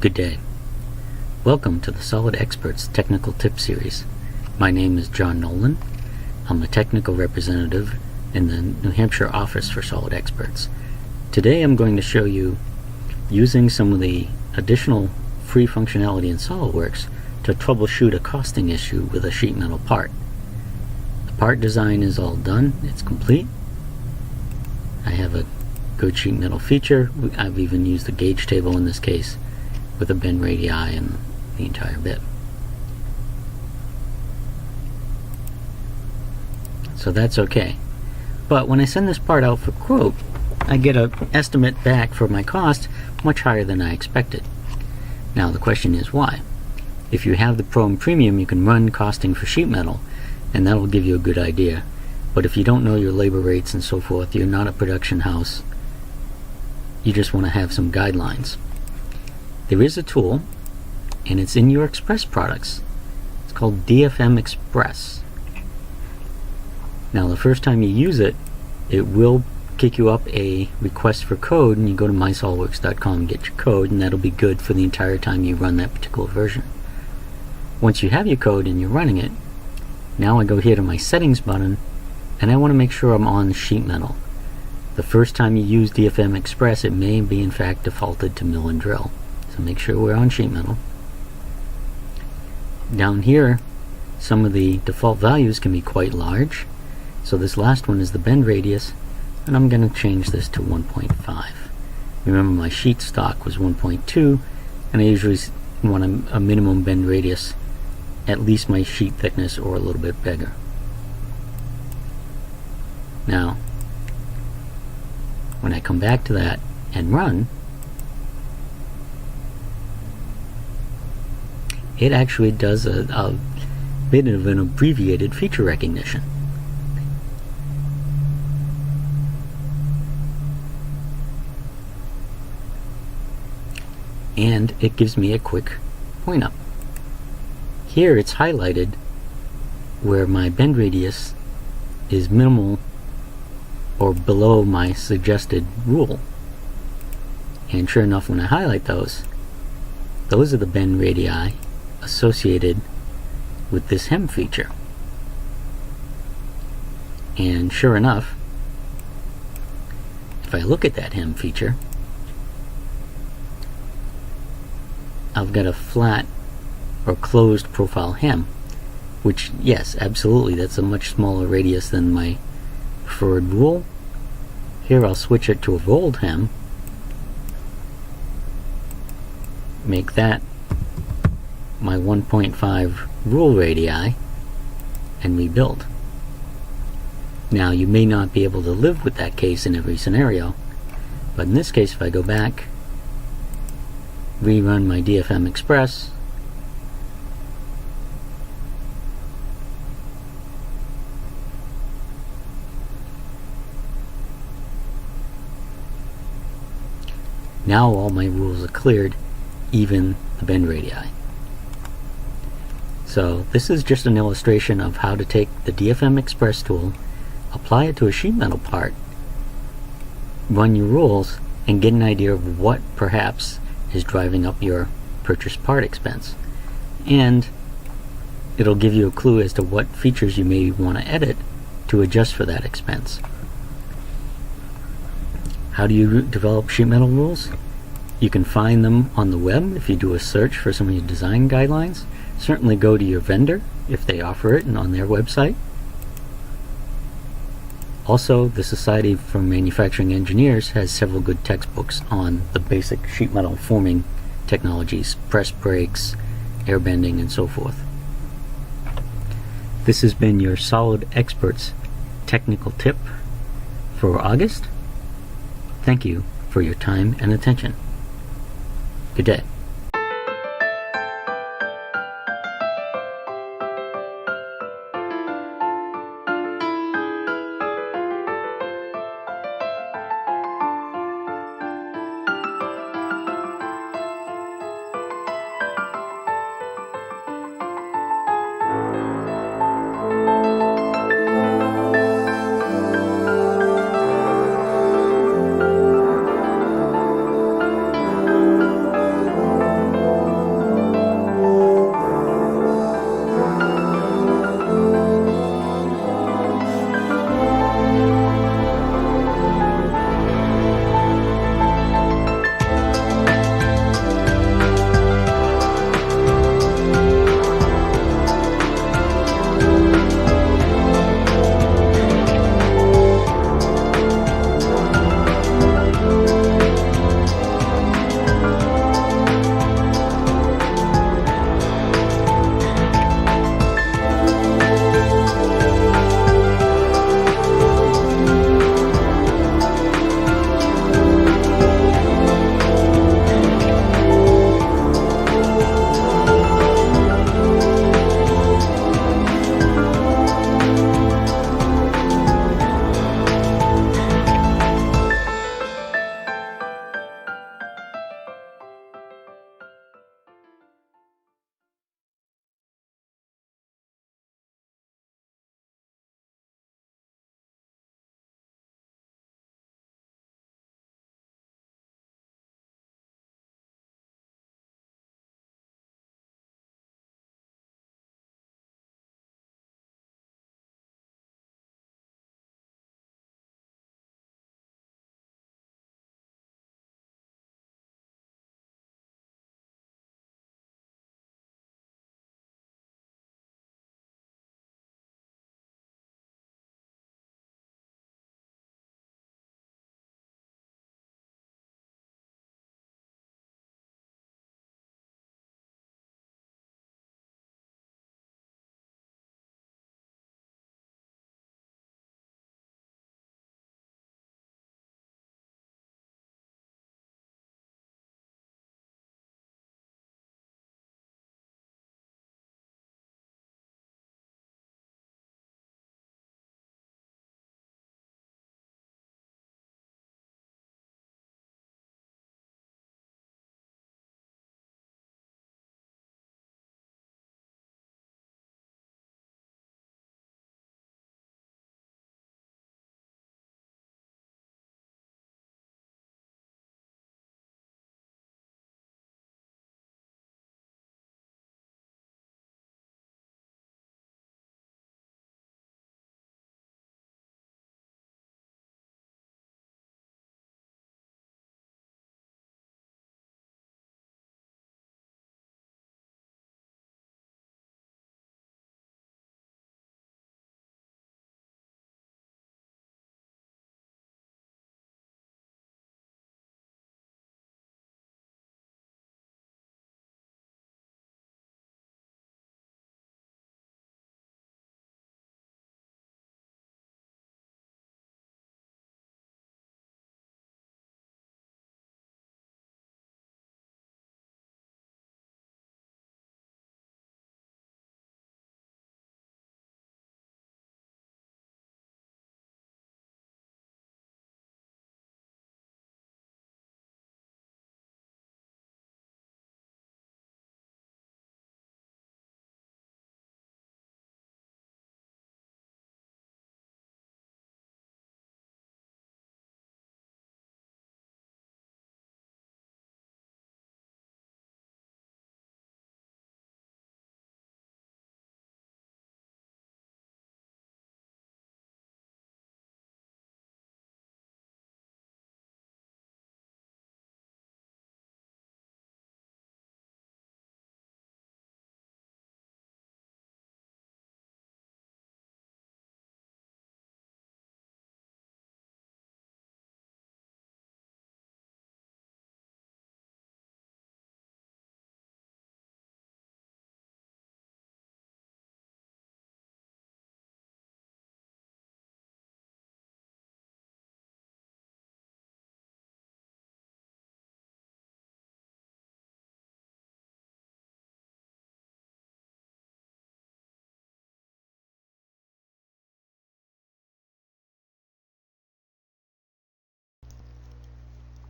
Good day. Welcome to the Solid Experts Technical Tip Series. My name is John Nolan. I'm a technical representative in the New Hampshire office for Solid Experts. Today I'm going to show you using some of the additional free functionality in SolidWorks to troubleshoot a costing issue with a sheet metal part. The part design is all done. It's complete. I have a good sheet metal feature. I've even used the gauge table in this case with a bend radii and the entire bit. So that's okay. But when I send this part out for quote, I get an estimate back for my cost much higher than I expected. Now the question is why? If you have the Pro and Premium, you can run costing for sheet metal, and that'll give you a good idea. But if you don't know your labor rates and so forth, you're not a production house, you just want to have some guidelines. There is a tool, and it's in your Express products. It's called Dfm Express. Now the first time you use it, it will kick you up a request for code, and you go to mysolidworks.com and get your code, and that'll be good for the entire time you run that particular version. Once you have your code and you're running it, now I go here to my settings button, and I want to make sure I'm on sheet metal. The first time you use Dfm Express, it may be in fact defaulted to mill and drill. So make sure we're on sheet metal. Down here, some of the default values can be quite large. So this last one is the bend radius, and I'm going to change this to 1.5. Remember, my sheet stock was 1.2, and I usually want a minimum bend radius, at least my sheet thickness or a little bit bigger. Now, when I come back to that and run, it actually does a bit of an abbreviated feature recognition. And it gives me a quick point up. Here it's highlighted where my bend radius is minimal or below my suggested rule. And sure enough, when I highlight those are the bend radii associated with this hem feature. And sure enough, if I look at that hem feature, I've got a flat or closed profile hem, which, yes, absolutely, that's a much smaller radius than my preferred rule. Here I'll switch it to a rolled hem, make that my 1.5 rule radii, and rebuild. Now you may not be able to live with that case in every scenario, but in this case, if I go back, rerun my Dfm Express, now all my rules are cleared, even the bend radii. So this is just an illustration of how to take the Dfm Express tool, apply it to a sheet metal part, run your rules, and get an idea of what perhaps is driving up your purchased part expense. And it'll give you a clue as to what features you may want to edit to adjust for that expense. How do you develop sheet metal rules? You can find them on the web if you do a search for some of your design guidelines. Certainly go to your vendor if they offer it and on their website. Also, the Society for Manufacturing Engineers has several good textbooks on the basic sheet metal forming technologies, press brakes, air bending, and so forth. This has been your Solid Experts technical tip for August. Thank you for your time and attention. Good day.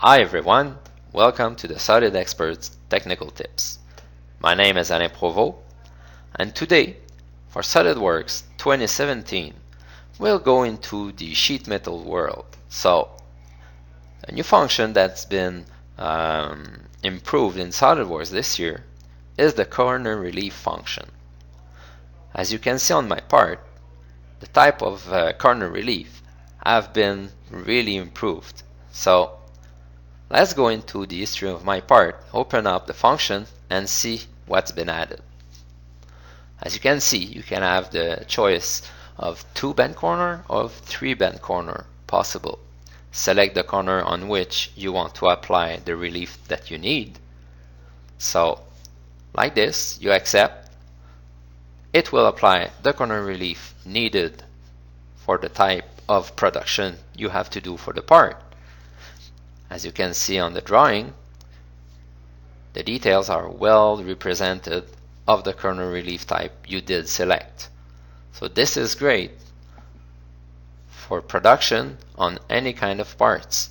Hi everyone, welcome to the Solid Experts Technical Tips. My name is Alain Provost, and today, for SolidWorks 2017, we'll go into the sheet metal world. So, a new function that's been improved in SolidWorks this year is the corner relief function. As you can see on my part, the type of corner relief have been really improved. So, let's go into the history of my part, open up the function, and see what's been added. As you can see, you can have the choice of 2 bend corner or 3 bend corner possible. Select the corner on which you want to apply the relief that you need. So, like this, you accept. It will apply the corner relief needed for the type of production you have to do for the part. As you can see on the drawing, the details are well represented of the corner relief type you did select. So this is great for production on any kind of parts.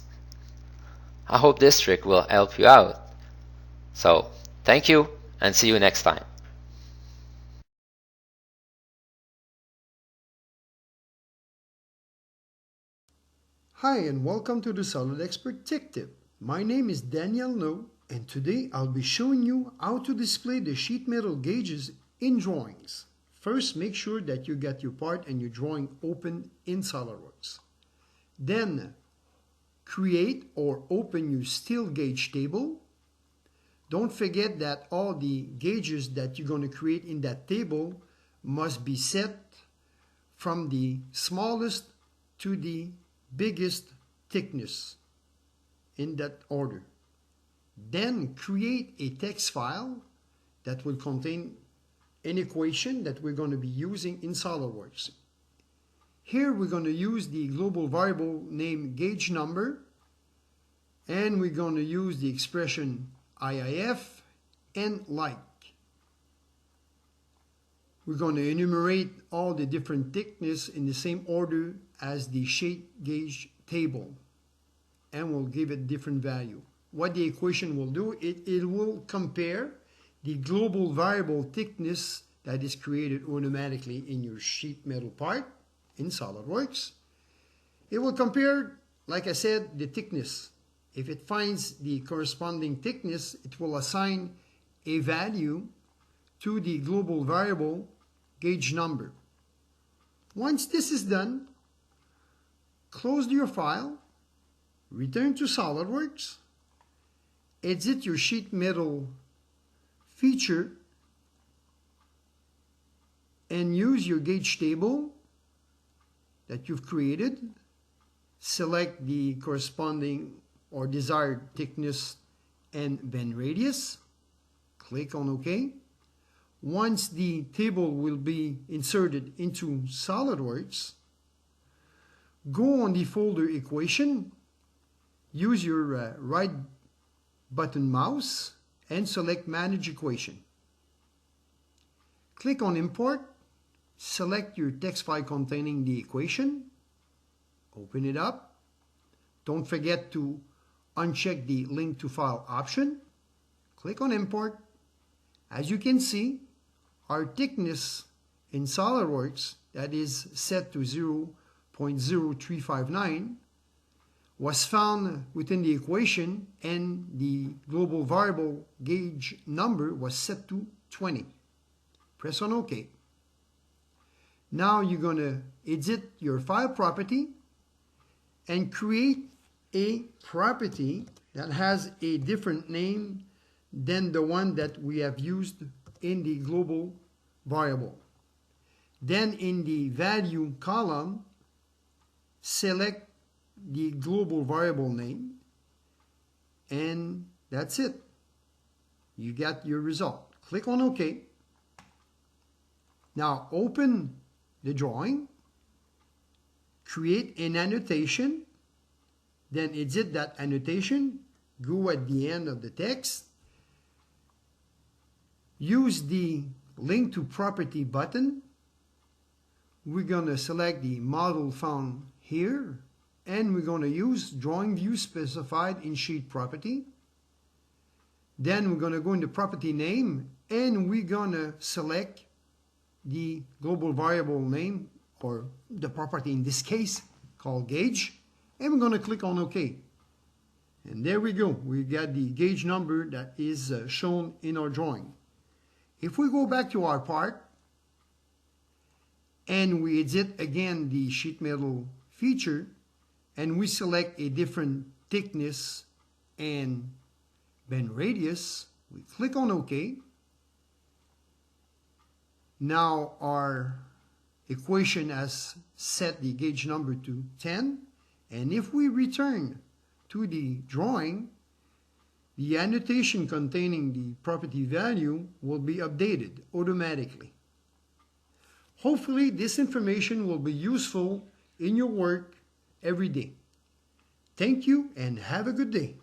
I hope this trick will help you out. So thank you and see you next time. Hi and welcome to the Solid Expert Tech Tip. My name is Daniel No, and today I'll be showing you how to display the sheet metal gauges in drawings. First, make sure that you got your part and your drawing open in SolidWorks. Then, create or open your steel gauge table. Don't forget that all the gauges that you're going to create in that table must be set from the smallest to the biggest thickness in that order. Then create a text file that will contain an equation that we're going to be using in SolidWorks. Here we're going to use the global variable named gauge number, and we're going to use the expression IIF and like. We're going to enumerate all the different thickness in the same order as the sheet gauge table, and we'll give it different value. What the equation will do, it will compare the global variable thickness that is created automatically in your sheet metal part in SolidWorks. It will compare, like I said, the thickness. If it finds the corresponding thickness, it will assign a value to the global variable gauge number. Once this is done, close your file, return to SolidWorks, exit your sheet metal feature, and use your gauge table that you've created. Select the corresponding or desired thickness and bend radius. Click on OK. Once the table will be inserted into SolidWorks, go on the folder equation, use your right button mouse and select Manage Equation. Click on Import, select your text file containing the equation, open it up. Don't forget to uncheck the Link to File option. Click on Import. As you can see, our thickness in SolidWorks, that is set to 0.0359, was found within the equation, and the global variable gauge number was set to 20. Press on OK. Now you're going to edit your file property and create a property that has a different name than the one that we have used in the global variable. Then in the value column, select the global variable name, and that's it. You got your result. Click on OK. Now open the drawing, create an annotation, then edit that annotation, go at the end of the text, use the Link to Property button. We're going to select the model found here and we're going to use drawing view specified in sheet property. Then we're going to go into property name, and we're going to select the global variable name, or the property in this case called gauge, and we're going to click on OK. And there we go. We got the gauge number that is shown in our drawing. If we go back to our part and we edit again the sheet metal feature, and we select a different thickness and bend radius, we click on OK. Now our equation has set the gauge number to 10, and if we return to the drawing, the annotation containing the property value will be updated automatically. Hopefully this information will be useful in your work every day. Thank you and have a good day.